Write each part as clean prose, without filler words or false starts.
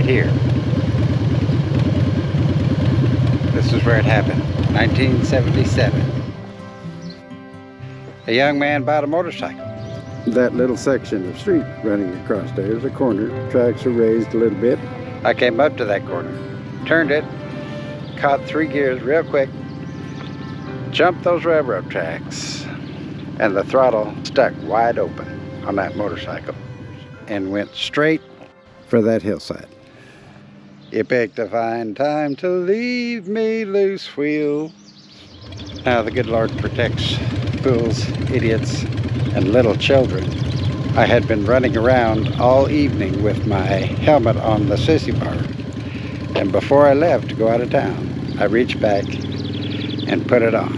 right here. This is where it happened, 1977. A young man bought a motorcycle. That little section of street running across there is a corner. Tracks are raised a little bit. I came up to that corner, turned it, caught 3 gears real quick, jumped those railroad tracks, and the throttle stuck wide open on that motorcycle and went straight for that hillside. You picked a fine time to leave me loose, wheel. Now the good Lord protects fools, idiots, and little children. I had been running around all evening with my helmet on the sissy bar, and before I left to go out of town, I reached back and put it on.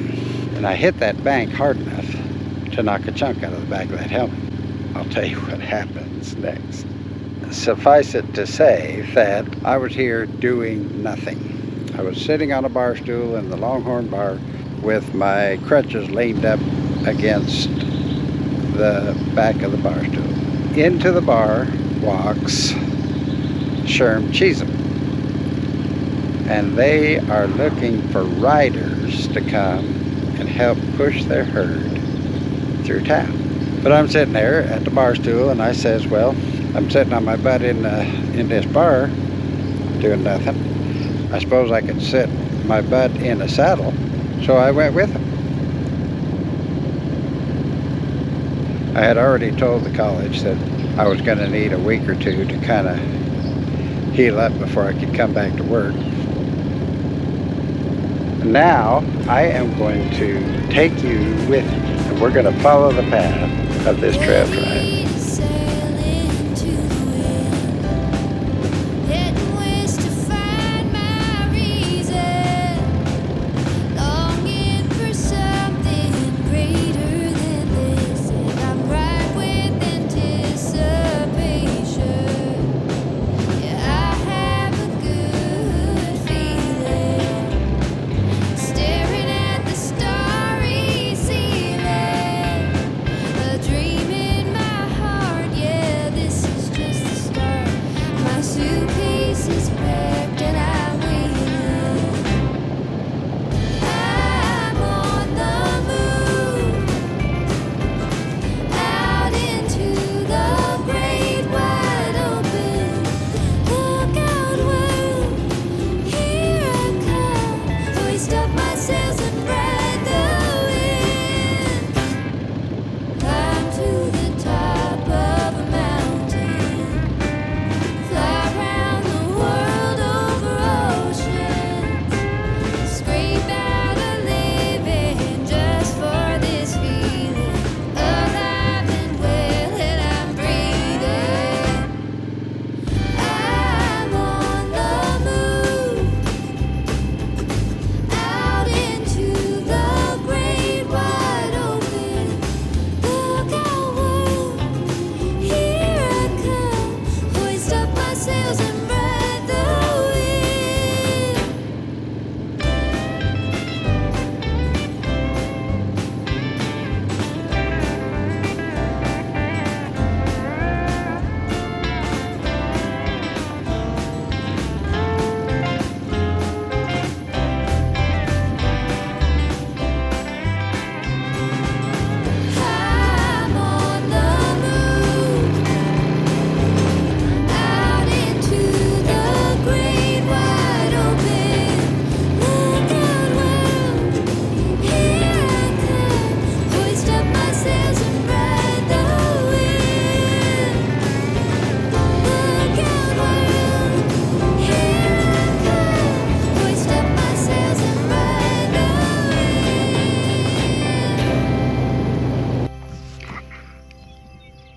And I hit that bank hard enough to knock a chunk out of the back of that helmet. I'll tell you what happens next. Suffice it to say that I was here doing nothing. I was sitting on a bar stool in the Longhorn Bar with my crutches leaned up against the back of the bar stool. Into the bar walks Sherm Cheesem, and they are looking for riders to come and help push their herd through town. But I'm sitting there at the bar stool, and I says, well, I'm sitting on my butt in this bar doing nothing. I suppose I could sit my butt in a saddle. So I went with him. I had already told the college that I was going to need a week or two to kind of heal up before I could come back to work. Now I am going to take you with me, and we're going to follow the path of this trail drive.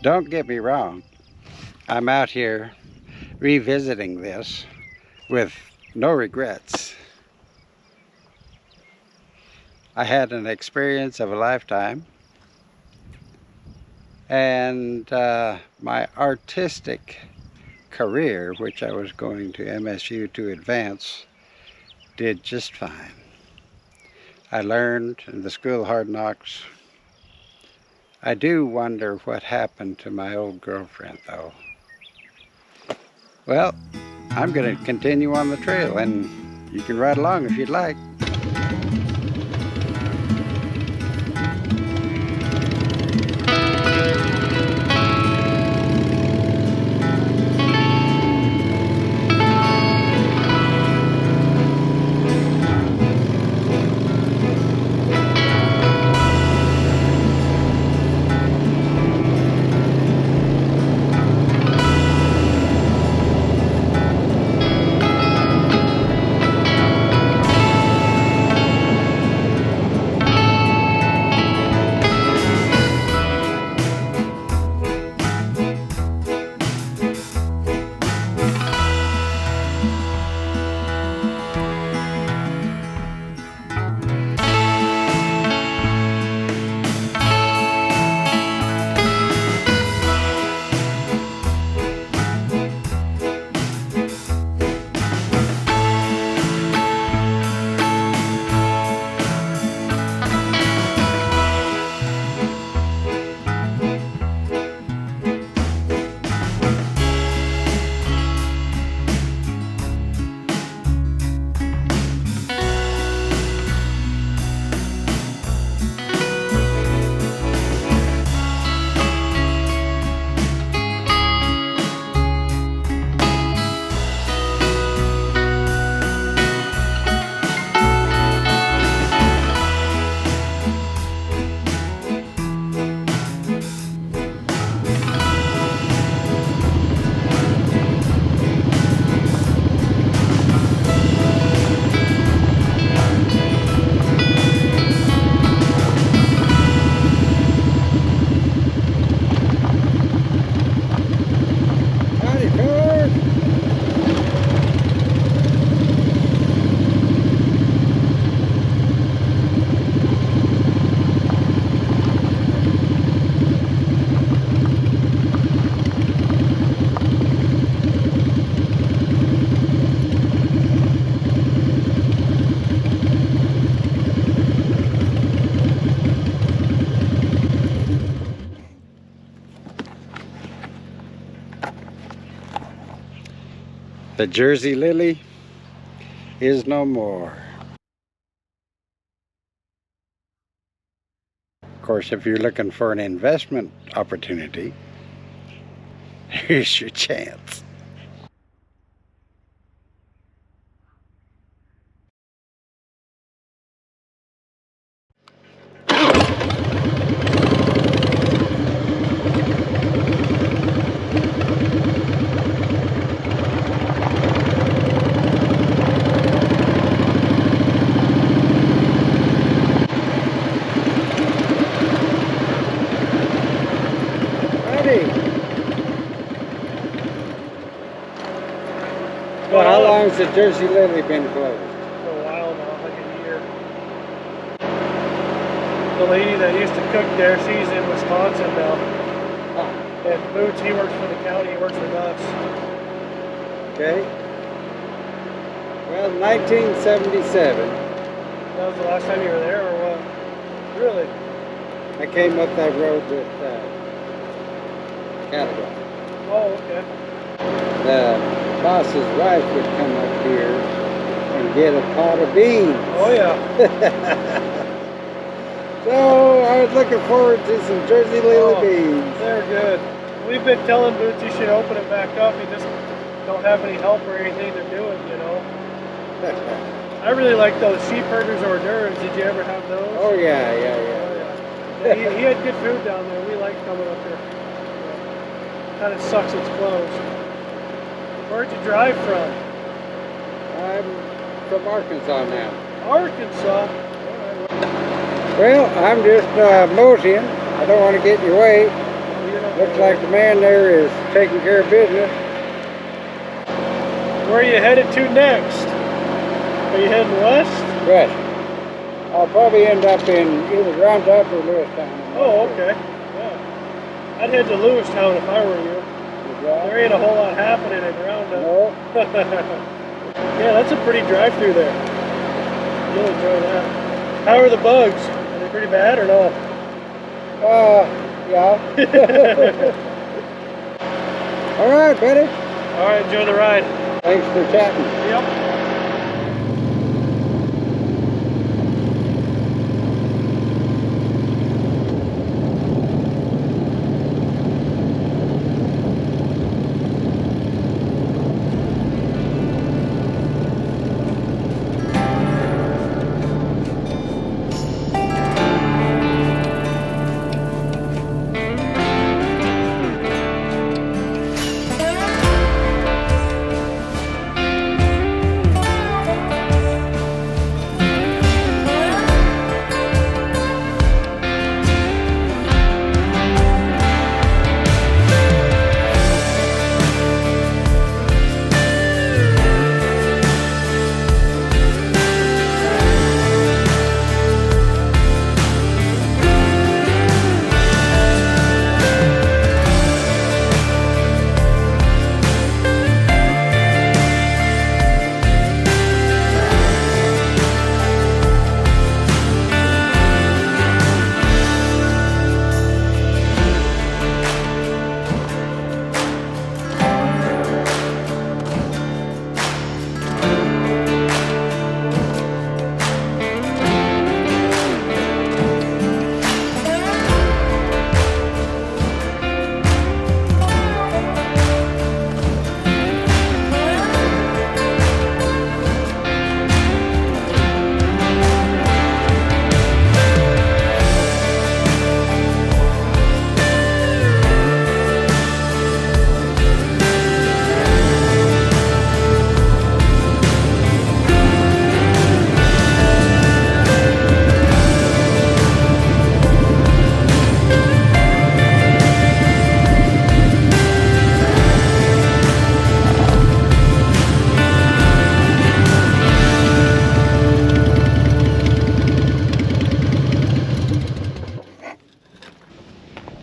Don't get me wrong, I'm out here revisiting this with no regrets. I had an experience of a lifetime, and my artistic career, which I was going to MSU to advance, did just fine. I learned in the school of hard knocks. I do wonder what happened to my old girlfriend, though. Well, I'm going to continue on the trail, and you can ride along if you'd like. The Jersey lily is no more. Of course, if you're looking for an investment opportunity, here's your chance. Well, how long has the Jersey lily been closed? For a while now, like a year. The lady that used to cook there, she's in Wisconsin now. Oh. And Boots, he works for the county, he works with us. Okay. Well, 1977. That was the last time you were there, or what? Really? I came up that road with cattle. Oh, okay. The boss's wife would come up here and get a pot of beans. Oh yeah. So I was looking forward to some Jersey lily beans. They're good. We've been telling Boots you should open it back up. You just don't have any help or anything to do it, you know. I really like those sheep herders hors d'oeuvres. Did you ever have those? Oh yeah. Yeah, he had good food down there. We like coming up here. Kind of sucks it's closed. Where'd you drive from? I'm from Arkansas now. Arkansas? Well, I'm just moseying. I don't want to get in your way. Looks like the man there is taking care of business. Where are you headed to next? Are you heading west? West. I'll probably end up in either Roundup or Lewistown. Oh, okay. Yeah. I'd head to Lewistown if I were you. There ain't a whole lot happening in Roundup. No. Yeah, that's a pretty drive through there. You'll enjoy that. How are the bugs? Are they pretty bad or no? Yeah. All right, buddy. All right, enjoy the ride. Thanks for chatting. Yep.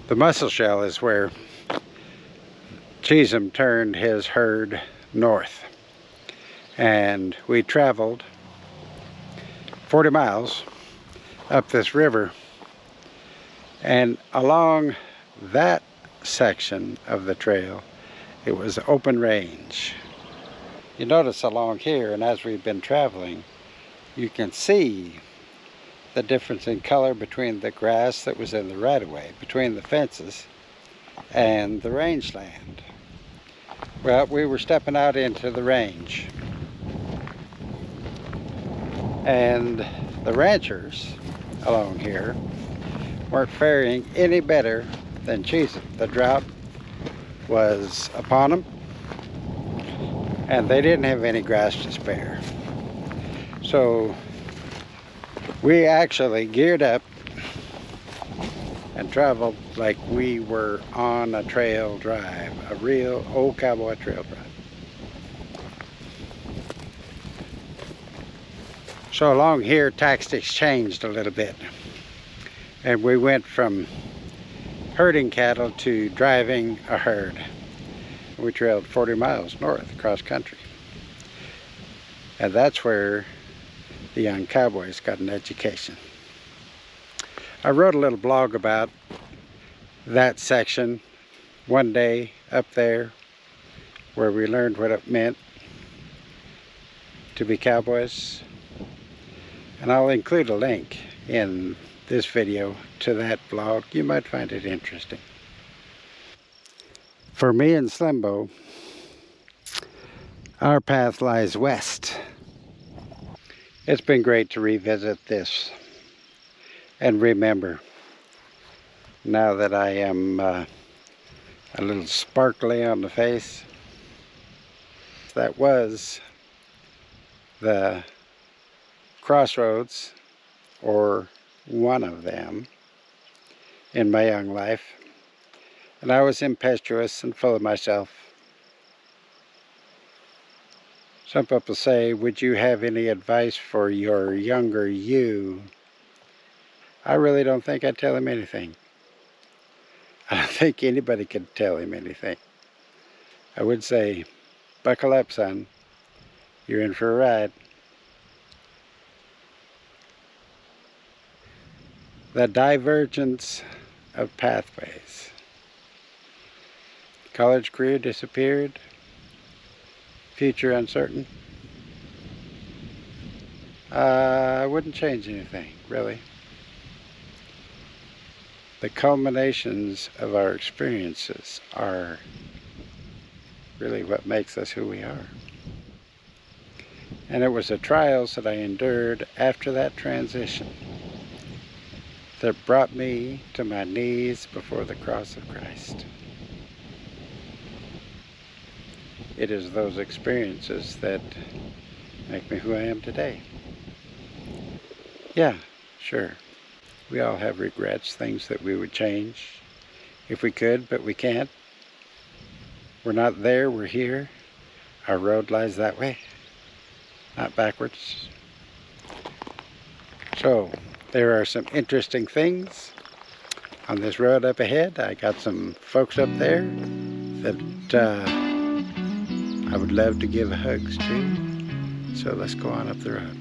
The mussel shell is where Chisholm turned his herd north, and we traveled 40 miles up this river, and along that section of the trail it was open range. You notice along here, and as we've been traveling, you can see the difference in color between the grass that was in the right-of-way, between the fences and the rangeland. Well, we were stepping out into the range, and the ranchers along here weren't faring any better than Chisholm. The drought was upon them, and they didn't have any grass to spare. So we actually geared up and traveled like we were on a trail drive, a real old cowboy trail drive. So along here, tactics changed a little bit, and we went from herding cattle to driving a herd. We trailed 40 miles north across country, and that's where the young cowboys got an education. I wrote a little blog about that section one day up there, where we learned what it meant to be cowboys, and I'll include a link in this video to that blog. You might find it interesting. For me and Slimbo, our path lies west. It's been great to revisit this and remember, now that I am a little sparkly on the face. That was the crossroads, or one of them, in my young life, and I was impetuous and full of myself. Some people say, would you have any advice for your younger you? I really don't think I'd tell him anything. I don't think anybody could tell him anything. I would say, buckle up, son. You're in for a ride. The divergence of pathways. College career disappeared. Future uncertain. I wouldn't change anything, really. The culminations of our experiences are really what makes us who we are. And it was the trials that I endured after that transition that brought me to my knees before the cross of Christ. It is those experiences that make me who I am today. Yeah, sure. We all have regrets, things that we would change if we could, but we can't. We're not there, we're here. Our road lies that way, not backwards. So, there are some interesting things on this road up ahead. I got some folks up there that I would love to give hugs to. So let's go on up the road.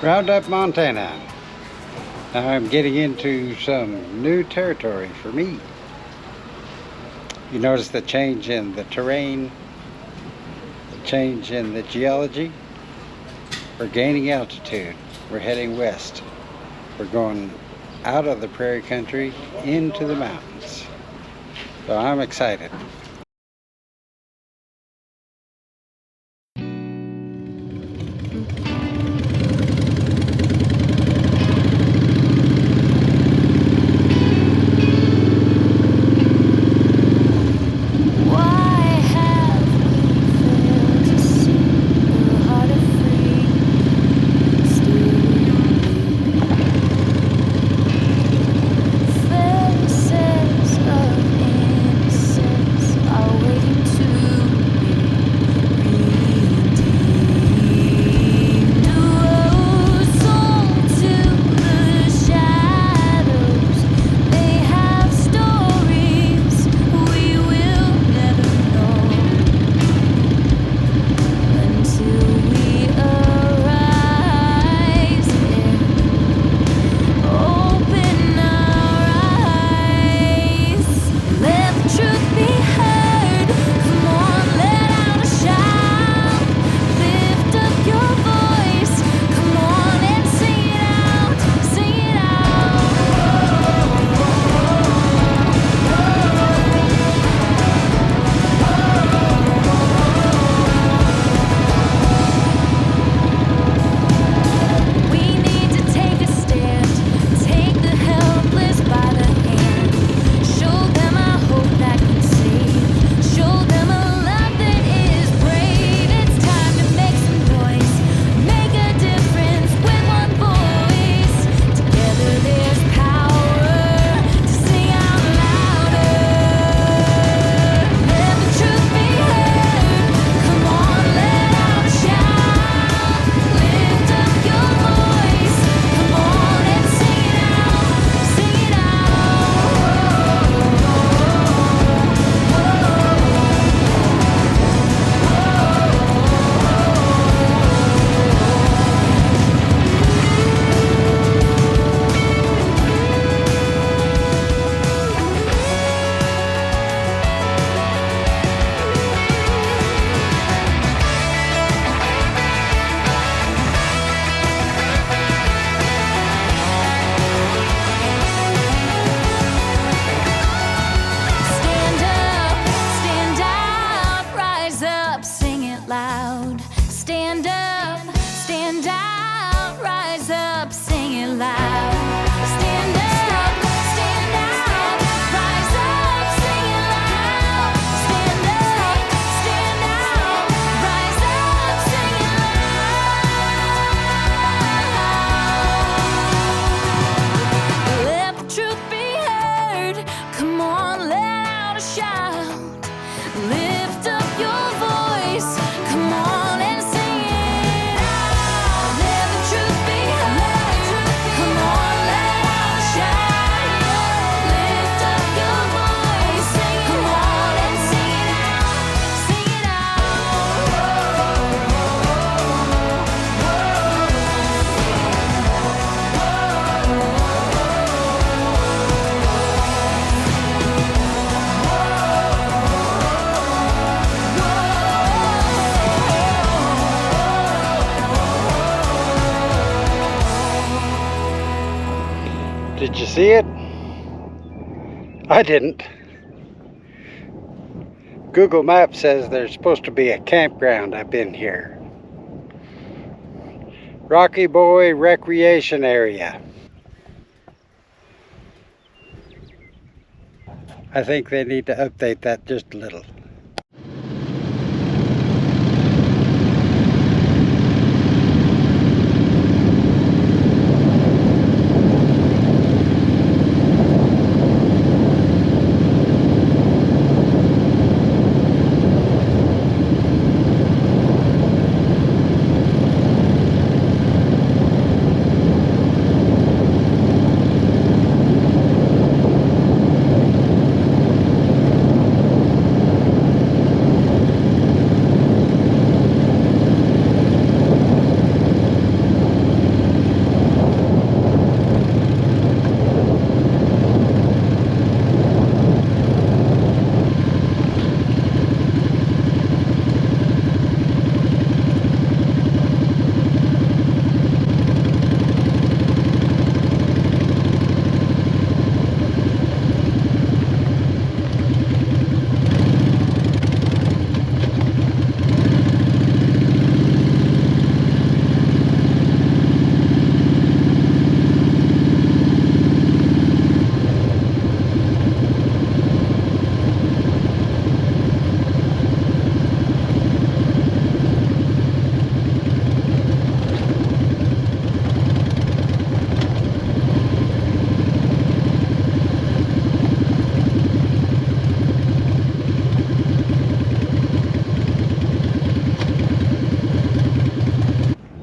Roundup, Montana. Now I'm getting into some new territory for me. You notice the change in the terrain, the change in the geology. We're gaining altitude. We're heading west. We're going out of the prairie country into the mountains. So I'm excited. loud shout. Lift up your voice. Come on and sing it out. Let the truth be heard. Come on, let out shout. Lift up your voice. Come on and sing it out. Sing it Did you see it? I didn't. Google Maps says there's supposed to be a campground up in here. Rocky Boy Recreation Area. I think they need to update that just a little.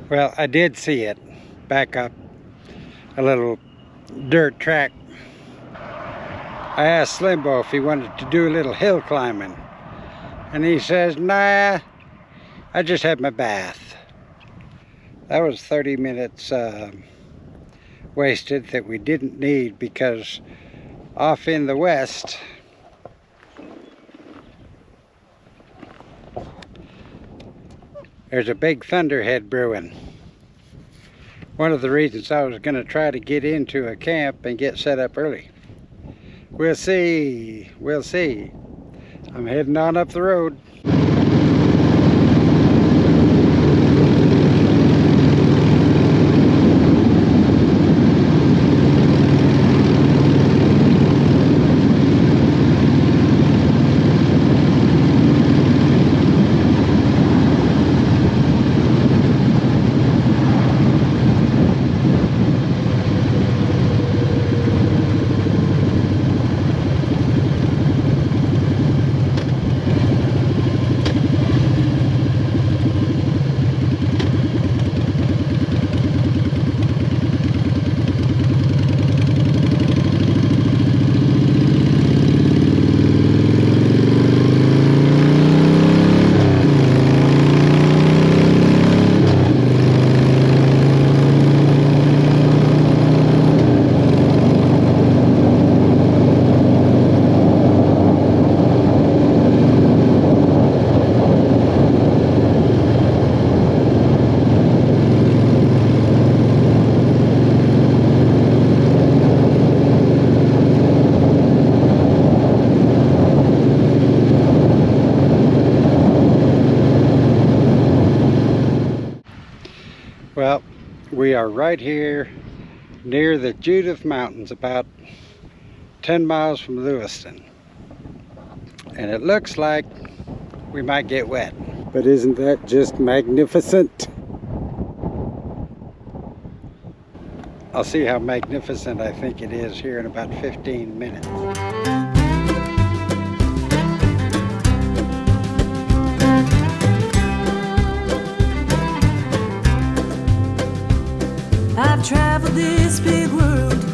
Well, I did see it back up a little dirt track. I asked Slimbo if he wanted to do a little hill climbing, and he says, nah, I just had my bath. That was 30 minutes wasted that we didn't need, because off in the west there's a big thunderhead brewing. One of the reasons I was going to try to get into a camp and get set up early. We'll see. We'll see. I'm heading on up the road. Well, we are right here near the Judith Mountains, about 10 miles from Lewiston. And it looks like we might get wet. But isn't that just magnificent? I'll see how magnificent I think it is here in about 15 minutes. this big world.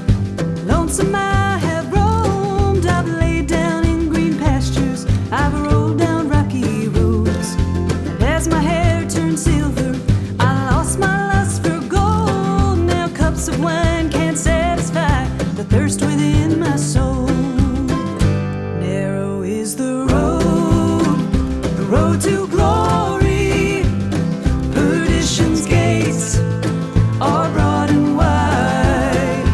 Lonesome I have roamed. I've laid down in green pastures. I've rolled down rocky roads. And as my hair turned silver, I lost my lust for gold. Now cups of wine can't satisfy the thirst within my soul. Narrow is the road to glory. Perdition's gates are broad and wide.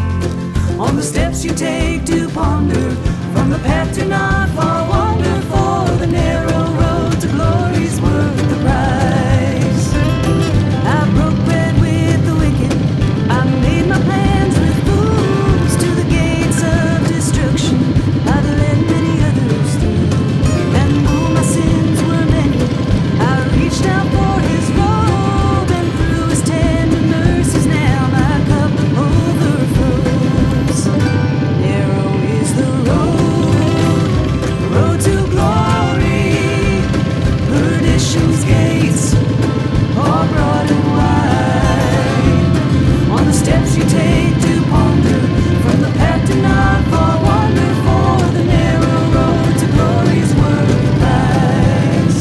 On the steps you take to ponder, from the path to not far wander, for the narrow road to glory's worth the price. I broke bread with the wicked, I made my plans with fools. To the gates of destruction I'd led many others through. And though my sins were many, I reached out for his robe, and through his tender mercies now my cup overflows. Narrow is the road to glory. Perdition's gates are broad and wide. On the steps you take to ponder, from the path to not far wander, for the narrow road to glory's worth the price.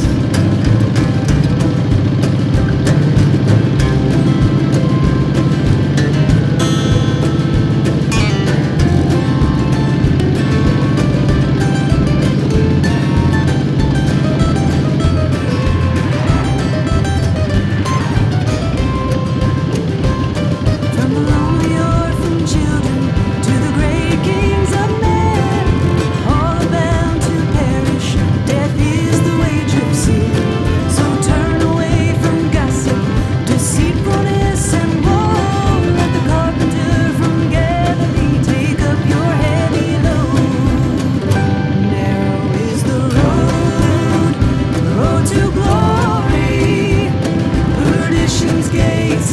From the lonely orphan children to the great kings of men, all are bound to perish. Death is the wage of sin. So turn away from gossip, deceitfulness, and woe. Let the carpenter from Galilee take up your heavy load. Narrow is the road to glory. Perdition's gates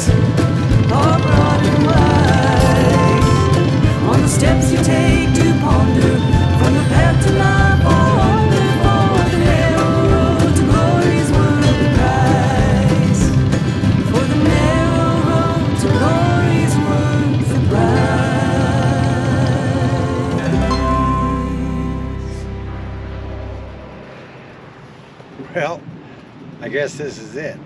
are broad and wide. On the steps you take to ponder, from the path to not far wander, for the narrow road to glory's worth the price. For the narrow road to glory's worth the price. Well, I guess this is it.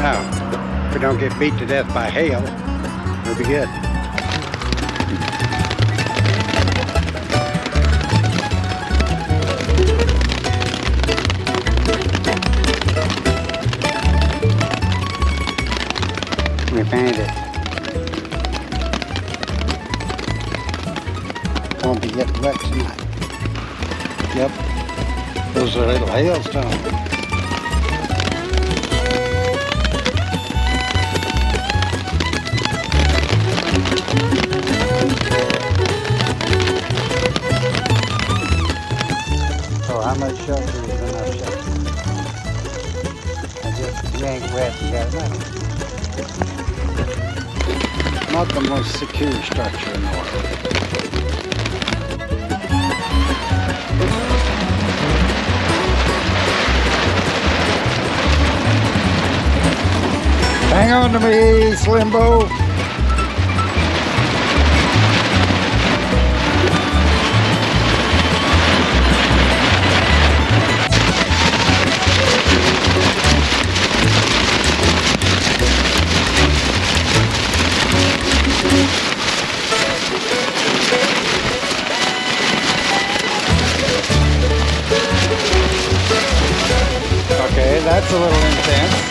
Now, if we don't get beat to death by hail, we'll be good. We found it. Won't be getting wet tonight. Yep, those are little hailstones. So how much shelter is enough shelter? I guess if you ain't wet, you got enough. Not the most secure structure in the world. Hang on to me, Slimbo. Okay, that's a little intense.